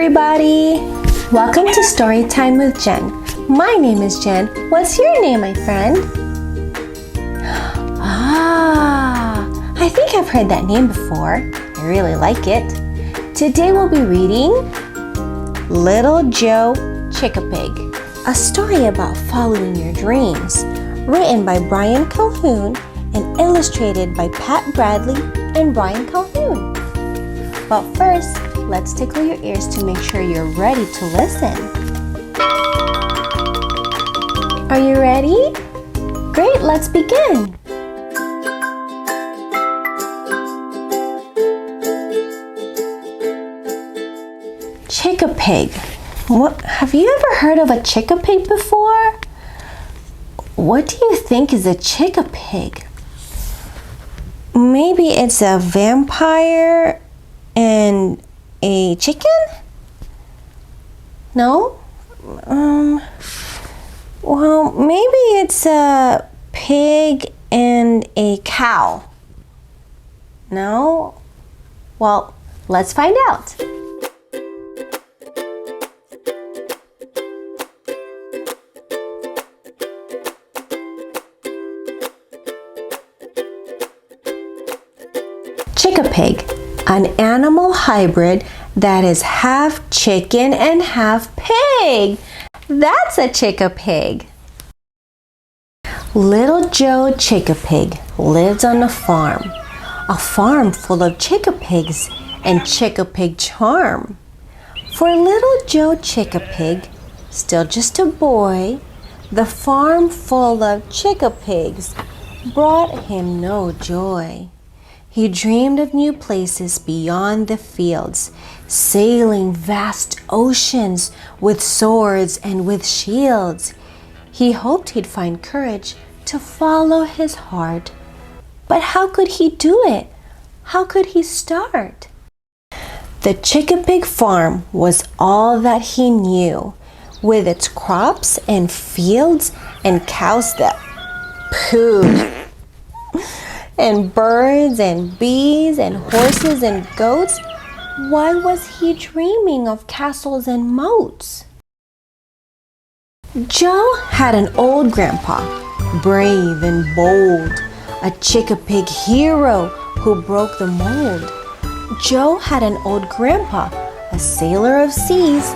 everybody! Welcome to Storytime with Jen. My name is Jen. What's your name, my friend? I think I've heard that name before. I really like it. Today we'll be reading Little Joe Chickapig, a story about following your dreams, written by Brian Calhoun and illustrated by Pat Bradley and Brian Calhoun. But first, let's tickle your ears to make sure you're ready to listen. Are you ready? Great, let's begin. Chickapig. What? Have you ever heard of a chickapig before? What do you think is a chickapig? Maybe it's a vampire and a chicken? No? Well, maybe it's a pig and a cow. No? Well, let's find out. Chickapig, an animal hybrid that is half chicken and half pig. That's a chickapig. Little Joe Chickapig lives on a farm full of chickapigs and chickapig charm. For little Joe Chickapig, still just a boy, the farm full of chickapigs brought him no joy. He dreamed of new places beyond the fields, sailing vast oceans with swords and with shields. He hoped he'd find courage to follow his heart. But how could he do it? How could he start? The Chickapig farm was all that he knew, with its crops and fields and cows that pooed, and birds and bees and horses and goats. Why was he dreaming of castles and moats? Joe had an old grandpa, brave and bold, a chickapig hero who broke the mold. Joe had an old grandpa, a sailor of seas,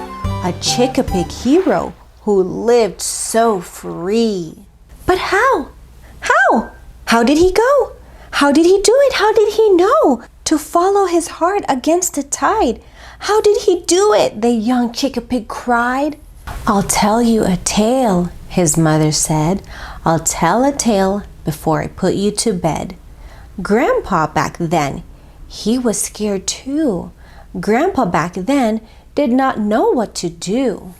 a chickapig hero who lived so free. But how? How did he go? How did he do it? How did he know to follow his heart against the tide? How did he do it? The young chickapig cried. I'll tell you a tale, his mother said. I'll tell a tale before I put you to bed. Grandpa back then, he was scared too. Grandpa back then did not know what to do.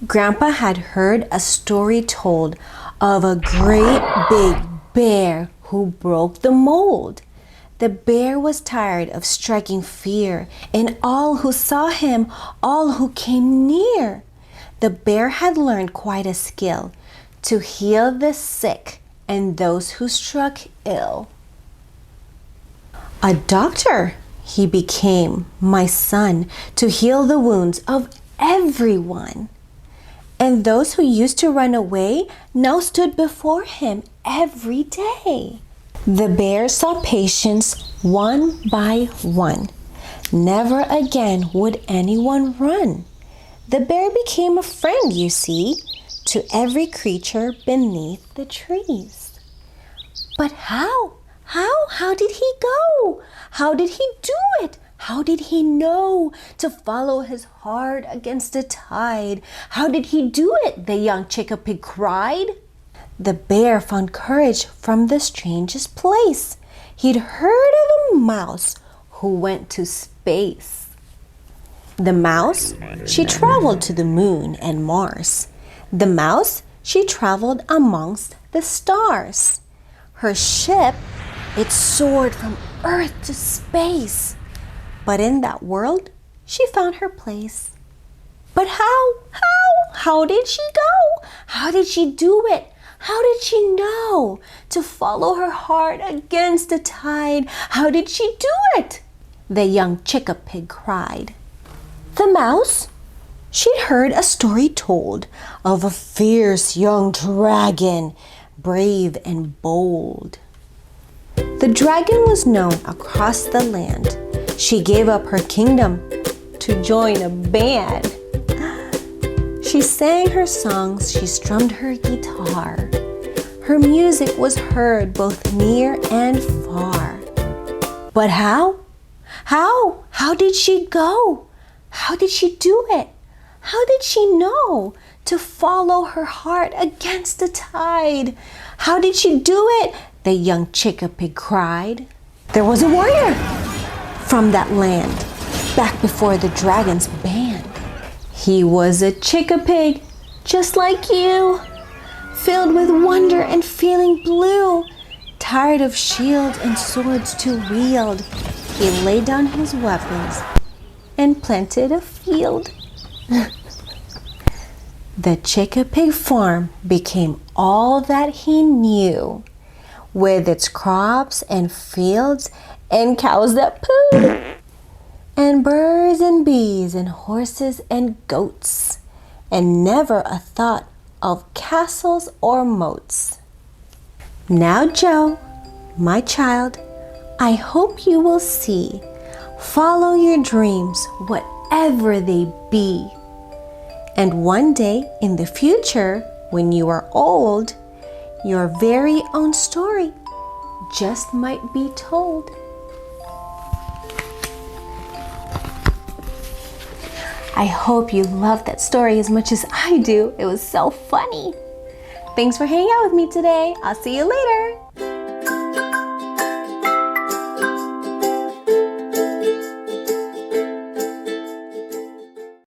Grandpa had heard a story told of a great big bear who broke the mold. The bear was tired of striking fear in all who saw him, all who came near. The bear had learned quite a skill to heal the sick and those who struck ill. A doctor he became, my son, to heal the wounds of everyone. And those who used to run away now stood before him every day. The bear saw patients one by one. Never again would anyone run. The bear became a friend, you see, to every creature beneath the trees. But how? How did he go? How did he do it? How did he know to follow his heart against the tide? How did he do it? The young chickapig cried. The bear found courage from the strangest place. He'd heard of a mouse who went to space. The mouse, she traveled to the moon and Mars. The mouse, she traveled amongst the stars. Her ship, it soared from Earth to space. But in that world, she found her place. But how did she go? How did she do it? How did she know to follow her heart against the tide? How did she do it? The young chickapig cried. The mouse, she'd heard a story told of a fierce young dragon, brave and bold. The dragon was known across the land. She gave up her kingdom to join a band. She sang her songs, she strummed her guitar. Her music was heard both near and far. But how? How did she go? How did she do it? How did she know to follow her heart against the tide? How did she do it? The young Chickapig cried. There was a warrior from that land, back before the dragon's band. He was a Chickapig, just like you, filled with wonder and feeling blue. Tired of shield and swords to wield, he laid down his weapons and planted a field. The Chickapig farm became all that he knew, with its crops and fields and cows that pooed, and birds and bees and horses and goats, and never a thought of castles or moats. Now, Joe, my child, I hope you will see. Follow your dreams, whatever they be. And one day in the future, when you are old, your very own story just might be told. I hope you loved that story as much as I do. It was so funny. Thanks for hanging out with me today. I'll see you later.